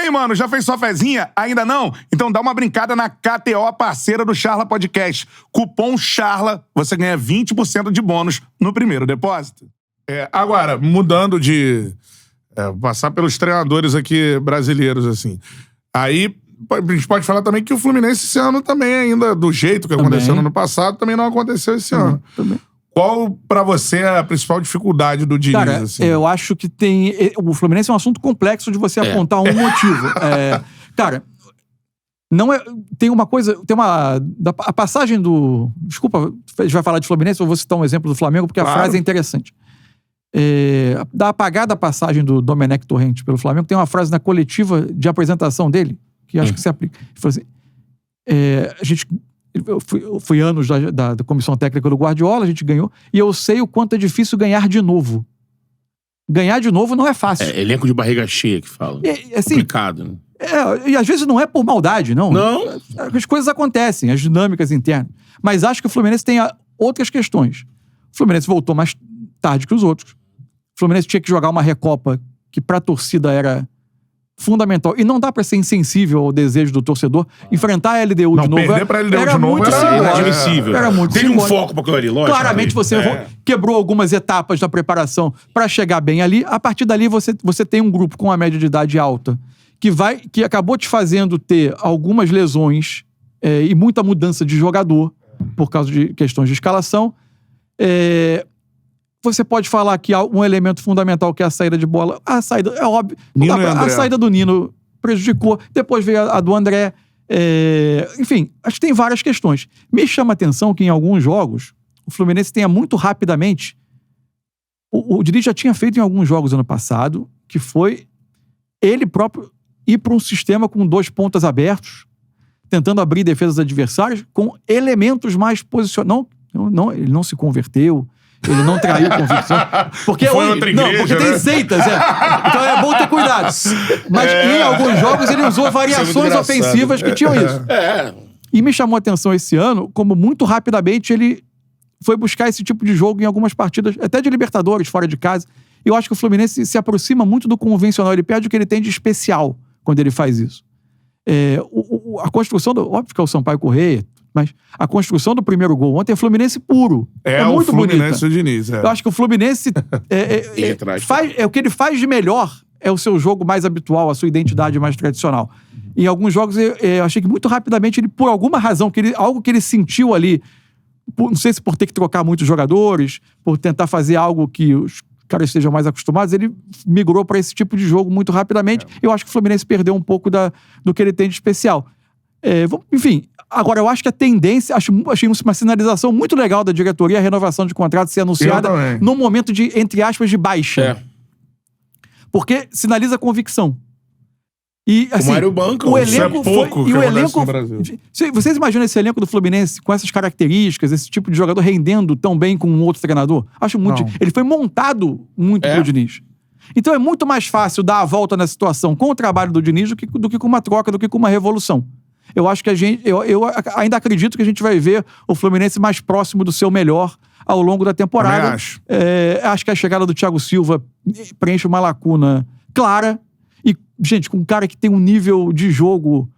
aí, mano, já fez sua fezinha? Ainda não? Então dá uma brincada na KTO, parceira do Charla Podcast. Cupom CHARLA, você ganha 20% de bônus no primeiro depósito. Agora, mudando de... passar pelos treinadores aqui brasileiros, assim. Aí, a gente pode falar também que o Fluminense esse ano também, ainda do jeito que aconteceu no ano passado, também não aconteceu esse ano. Também. Qual, pra você, é a principal dificuldade do Diniz? Cara, assim? eu acho que tem... O Fluminense é um assunto complexo de você apontar um motivo. Cara, não é... Tem uma coisa... A passagem do... Desculpa, a gente vai falar de Fluminense, eu vou citar um exemplo do Flamengo, porque a frase é interessante. Da apagada passagem do Domenech Torrente pelo Flamengo, tem uma frase na coletiva de apresentação dele, que acho que se aplica. Ele falou assim... Eu fui anos da comissão técnica do Guardiola, a gente ganhou, e eu sei o quanto é difícil ganhar de novo. Ganhar de novo não é fácil. Elenco de barriga cheia que fala. Assim, complicado, né? E às vezes não é por maldade, não. Não. As coisas acontecem, as dinâmicas internas. Mas acho que o Fluminense tem outras questões. O Fluminense voltou mais tarde que os outros. O Fluminense tinha que jogar uma recopa que pra torcida era fundamental. E não dá pra ser insensível ao desejo do torcedor. Enfrentar a LDU de novo. Perder pra LDU era de novo muito era inadmissível. Era muito Teve um simbólico. foco pra aquilo ali, lógico. Claramente você quebrou algumas etapas da preparação pra chegar bem ali. A partir dali você tem um grupo com uma média de idade alta que acabou te fazendo ter algumas lesões e muita mudança de jogador por causa de questões de escalação. Você pode falar que há um elemento fundamental que é a saída de bola. A saída, é óbvio. A saída do Nino prejudicou. Depois veio a do André. Enfim, acho que tem várias questões. Me chama a atenção que em alguns jogos o Fluminense tenha muito rapidamente... O Diniz já tinha feito em alguns jogos ano passado, que foi ele próprio ir para um sistema com 2 pontas abertos, tentando abrir defesas adversárias com elementos mais posicionados. Ele não se converteu. Ele não traiu convicção. Porque porque tem seitas, Então é bom ter cuidado. Mas em alguns jogos ele usou variações ofensivas que tinham isso. E me chamou a atenção esse ano, como muito rapidamente ele foi buscar esse tipo de jogo em algumas partidas, até de Libertadores, fora de casa. E eu acho que o Fluminense se aproxima muito do convencional. Ele perde o que ele tem de especial quando ele faz isso. A construção óbvio que é o Sampaio Corrêa, mas a construção do primeiro gol ontem é Fluminense puro. É muito bonita. O Fluminense do Diniz. Eu acho que o Fluminense o que ele faz de melhor é o seu jogo mais habitual, a sua identidade mais tradicional. Em alguns jogos eu achei que muito rapidamente ele, por alguma razão, algo que ele sentiu ali, não sei se por ter que trocar muitos jogadores, por tentar fazer algo que os caras estejam mais acostumados, ele migrou para esse tipo de jogo muito rapidamente. Eu acho que o Fluminense perdeu um pouco do que ele tem de especial. Enfim, agora eu acho que a tendência, achei uma sinalização muito legal da diretoria, a renovação de contrato ser anunciada num momento de, entre aspas, de baixa. Porque sinaliza convicção. E assim, o elenco foi... E o elenco... Vocês imaginam esse elenco do Fluminense com essas características, esse tipo de jogador rendendo tão bem com um outro treinador? Acho muito... Ele foi montado muito pro Diniz. Então é muito mais fácil dar a volta na situação com o trabalho do Diniz do que com uma troca, do que com uma revolução. Eu acho que eu ainda acredito que a gente vai ver o Fluminense mais próximo do seu melhor ao longo da temporada. Acho que a chegada do Thiago Silva preenche uma lacuna clara. E, gente, com um cara que tem um nível de jogo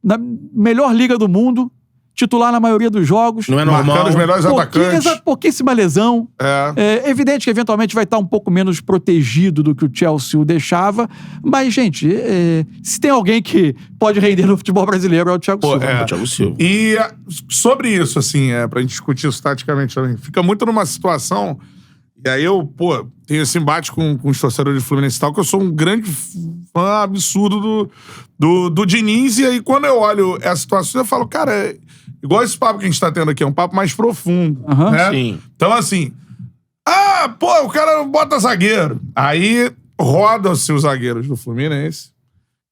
na melhor liga do mundo, titular na maioria dos jogos. Não é normal. Marcando os melhores atacantes. Pouquíssima lesão. É evidente que, eventualmente, vai estar um pouco menos protegido do que o Chelsea o deixava. Mas, gente, se tem alguém que pode render no futebol brasileiro, é o Thiago Silva. É o Thiago Silva. E sobre isso, assim, pra gente discutir isso taticamente também, fica muito numa situação... E aí eu, tenho esse embate com os torcedores de Fluminense e tal, que eu sou um grande fã absurdo do Diniz. E aí, quando eu olho essa situação, eu falo, cara, igual esse papo que a gente tá tendo aqui, é um papo mais profundo, né? Sim. Então, assim, o cara bota zagueiro. Aí roda-se os zagueiros do Fluminense,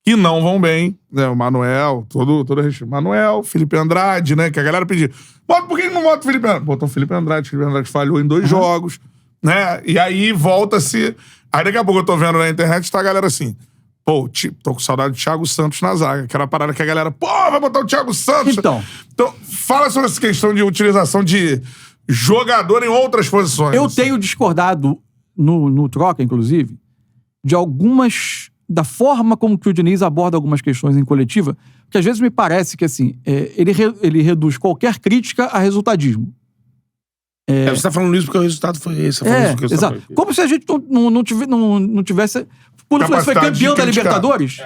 que não vão bem, né? O Manuel, todo Manuel, Felipe Andrade, né? Que a galera pedia, por que não bota o Felipe Andrade? Botou o Felipe Andrade falhou em 2 jogos. Né? E aí volta-se... Aí daqui a pouco eu tô vendo na internet, tá a galera assim... tô com saudade do Thiago Santos na zaga. Aquela parada que a galera... vai botar o Thiago Santos. Então, fala sobre essa questão de utilização de jogador em outras posições. Eu tenho discordado, no Troca, inclusive, de algumas da forma como que o Diniz aborda algumas questões em coletiva, que às vezes me parece que, assim, ele reduz qualquer crítica a resultadismo. Você está falando isso porque o resultado foi esse. Exato. Como se a gente não tivesse... Quando o Fluminense foi campeão da Libertadores,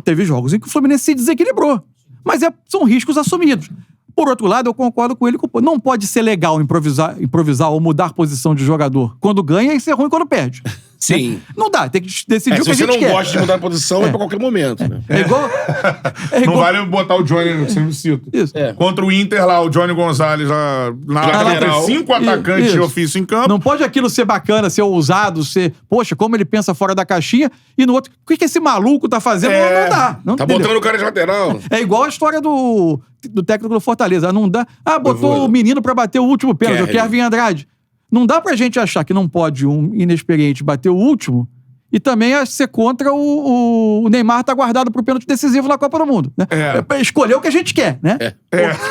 teve jogos em que o Fluminense se desequilibrou. Mas são riscos assumidos. Por outro lado, eu concordo com ele. Não pode ser legal improvisar ou mudar posição de jogador quando ganha e ser ruim quando perde. Sim. Não dá, tem que decidir o que a gente quer. Se você não gosta de mudar a posição, é pra qualquer momento, né? É igual... Não vale botar o Johnny no serviço. Isso. Contra o Inter lá, o Johnny Gonzalez lá na lateral. 5 atacantes de ofício em campo. Não pode aquilo ser bacana, ser ousado, ser... Poxa, como ele pensa fora da caixinha. E no outro, o que esse maluco tá fazendo? Não dá. Não, tá botando o cara de lateral. É igual a história do técnico do Fortaleza. Não dá... botou o menino pra bater o último pênalti, o Kevin Andrade. Não dá pra gente achar que não pode um inexperiente bater o último e também ser contra o Neymar tá guardado pro pênalti decisivo na Copa do Mundo, né? Escolher o que a gente quer, né?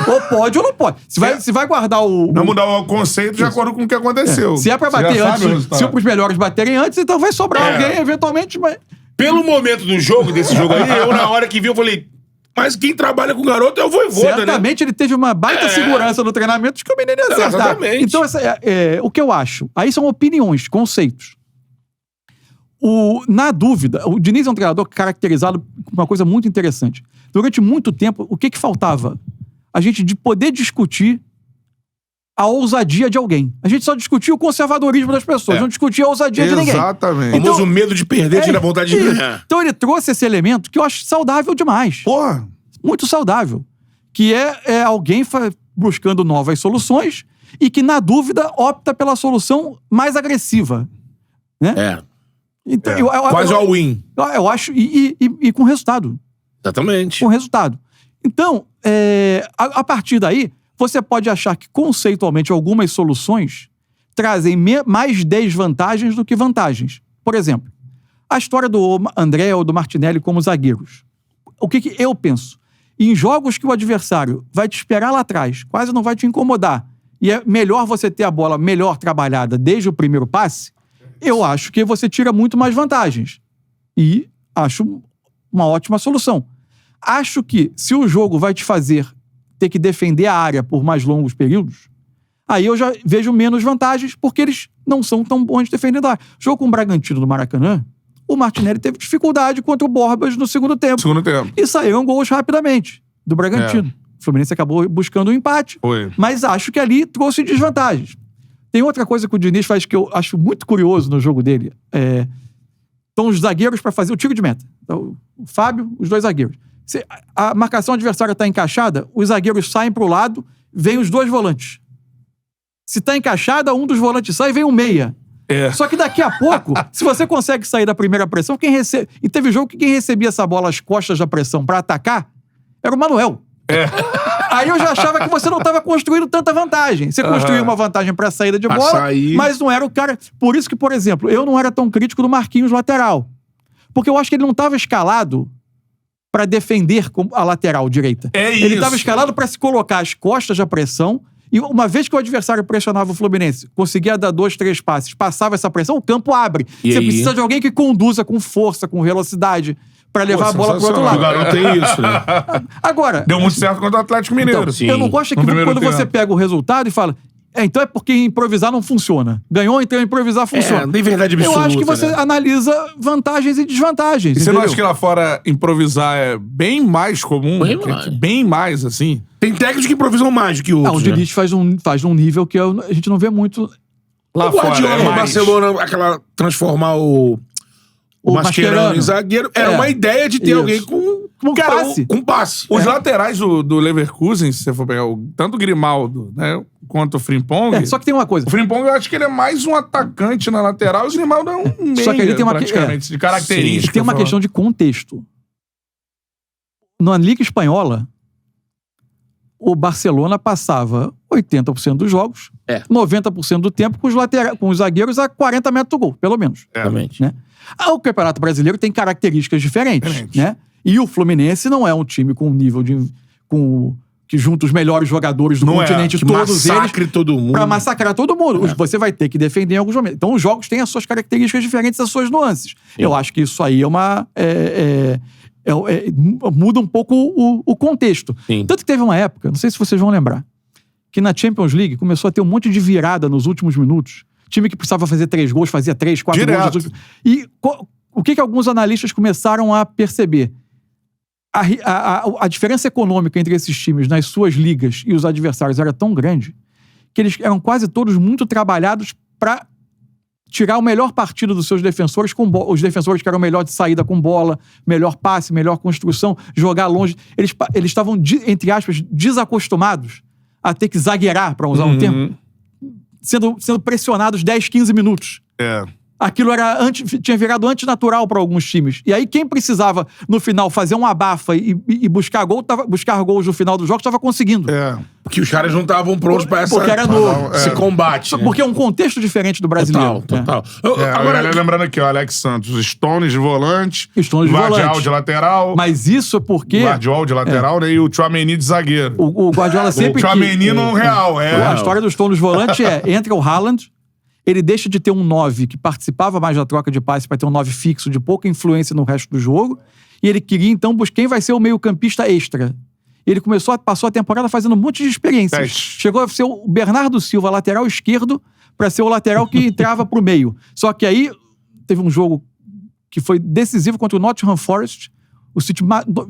Ou pode ou não pode. Se vai guardar Não mudar o conceito de acordo com o que aconteceu. Se é pra bater antes, se os melhores baterem antes, então vai sobrar alguém eventualmente, mas... Pelo momento do jogo, desse jogo aí, eu na hora que vi, eu falei... Mas quem trabalha com o garoto é o Vojvoda, né? Certamente ele teve uma baita segurança no treinamento de que o menino ia acertar. Exatamente. Então, o que eu acho? Aí são opiniões, conceitos. Na dúvida, o Diniz é um treinador caracterizado por uma coisa muito interessante. Durante muito tempo, o que faltava? A gente de poder discutir a ousadia de alguém. A gente só discutia o conservadorismo das pessoas, não discutia a ousadia de ninguém. Exatamente. O famoso medo de perder, tira a vontade de ganhar. Então ele trouxe esse elemento que eu acho saudável demais. Porra! Muito saudável. Que é alguém buscando novas soluções e que, na dúvida, opta pela solução mais agressiva. Né? Então, quase all-in. Eu acho, e com resultado. Exatamente. Com resultado. Então, a partir daí, você pode achar que, conceitualmente, algumas soluções trazem mais desvantagens do que vantagens. Por exemplo, a história do André ou do Martinelli como zagueiros. O que eu penso? Em jogos que o adversário vai te esperar lá atrás, quase não vai te incomodar, e é melhor você ter a bola melhor trabalhada desde o primeiro passe, eu acho que você tira muito mais vantagens. E acho uma ótima solução. Acho que, se o jogo vai te fazer ter que defender a área por mais longos períodos, aí eu já vejo menos vantagens, porque eles não são tão bons defendendo a área. Jogo com o Bragantino do Maracanã, o Martinelli teve dificuldade contra o Borbas no segundo tempo. E saíram gols rapidamente do Bragantino. O Fluminense acabou buscando um empate, mas acho que ali trouxe desvantagens. Tem outra coisa que o Diniz faz que eu acho muito curioso no jogo dele. Estão os zagueiros para fazer o tiro de meta. Então, o Fábio, os dois zagueiros. Se a marcação adversária está encaixada, os zagueiros saem para o lado, vem os dois volantes. Se está encaixada, um dos volantes sai e vem um meia. Só que daqui a pouco, se você consegue sair da primeira pressão, e teve jogo que quem recebia essa bola às costas da pressão para atacar era o Manuel. Aí eu já achava que você não estava construindo tanta vantagem. Você construiu uma vantagem para a saída de bola, mas não era o cara... Por isso que, por exemplo, eu não era tão crítico do Marquinhos lateral. Porque eu acho que ele não estava escalado para defender a lateral direita. Ele estava escalado para se colocar às costas da pressão, e uma vez que o adversário pressionava o Fluminense, conseguia dar 2, 3 passes, passava essa pressão, o campo abre. Você precisa de alguém que conduza com força, com velocidade, para levar a bola pro outro lado. O garoto tem isso, né? Agora... Deu muito certo contra o Atlético Mineiro. Então, eu não gosto que quando você pega o resultado e fala... então é porque improvisar não funciona. Ganhou, então improvisar funciona. Tem verdade absoluta. Eu acho que você analisa vantagens e desvantagens. E você não acha que lá fora improvisar é bem mais comum? Bem mais, assim? Tem técnicos que improvisam mais do que outros. O Diniz faz num nível que a gente não vê muito lá fora. O Barcelona, transformar o Mascherano em zagueiro, era uma ideia de ter alguém com passe. Os laterais do Leverkusen, se você for pegar tanto o Grimaldo, né, quanto o Frimpong... só que tem uma coisa. O Frimpong, eu acho que ele é mais um atacante na lateral, e o Grimaldo é um meia, só que ele tem praticamente, de característica. Tem uma questão de contexto. Na Liga Espanhola, o Barcelona passava 80% dos jogos, 90% do tempo com os zagueiros a 40 metros do gol, pelo menos. Realmente. Né? O Campeonato Brasileiro tem características diferentes. Né? E o Fluminense não é um time com nível com que junta os melhores jogadores do continente, todos eles, todo mundo. Pra massacrar todo mundo. Você vai ter que defender em alguns momentos. Então, os jogos têm as suas características diferentes, as suas nuances. Eu acho que isso aí muda um pouco o contexto. Tanto que teve uma época, não sei se vocês vão lembrar, que na Champions League começou a ter um monte de virada nos últimos minutos. Time que precisava fazer 3 gols, fazia 3, 4 gols. E o que alguns analistas começaram a perceber? A diferença econômica entre esses times nas suas ligas e os adversários era tão grande que eles eram quase todos muito trabalhados para tirar o melhor partido dos seus defensores, os defensores que eram melhor de saída com bola, melhor passe, melhor construção, jogar longe. Eles estavam, entre aspas, desacostumados a ter que zagueirar, para usar um termo, sendo pressionados 10, 15 minutos. Aquilo tinha virado antinatural para alguns times. E aí quem precisava, no final, fazer um abafa e buscar gols no final do jogo, estava conseguindo. Porque os caras não estavam prontos para porque era novo. Esse combate. Porque é um contexto diferente do brasileiro. Total. Agora, lembrando aqui, ó, Alex Santos, Stones de volante, Guardiola de lateral. Mas isso é porque... Guardiola de lateral, né? E o Tchouaméni de zagueiro. O Guardiola sempre... O Tchouaméni no real. A história dos Stones de volante entra o Haaland, ele deixa de ter um 9 que participava mais da troca de passe para ter um 9 fixo de pouca influência no resto do jogo, e ele queria então buscar quem vai ser o meio-campista extra. Ele passou a temporada fazendo um monte de experiências. Chegou a ser o Bernardo Silva, lateral esquerdo, para ser o lateral que entrava pro meio. Só que aí teve um jogo que foi decisivo contra o Nottingham Forest. O City,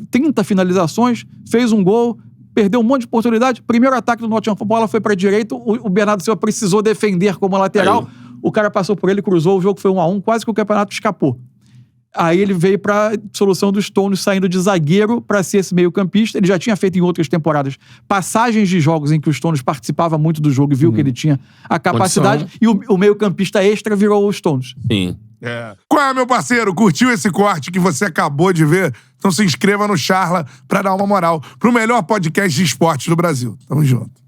30 finalizações, fez um gol, perdeu um monte de oportunidade. Primeiro ataque do Nottingham, a bola foi pra direita, o Bernardo Silva precisou defender como lateral. O cara passou por ele, cruzou, o jogo foi 1-1, quase que o campeonato escapou. Aí ele veio pra solução dos Stones, saindo de zagueiro pra ser esse meio-campista. Ele já tinha feito em outras temporadas passagens de jogos em que o Stones participava muito do jogo e viu que ele tinha a capacidade. E o meio-campista extra virou o Stones. Sim. Qual é, meu parceiro? Curtiu esse corte que você acabou de ver? Então se inscreva no Charla pra dar uma moral pro melhor podcast de esportes do Brasil. Tamo junto.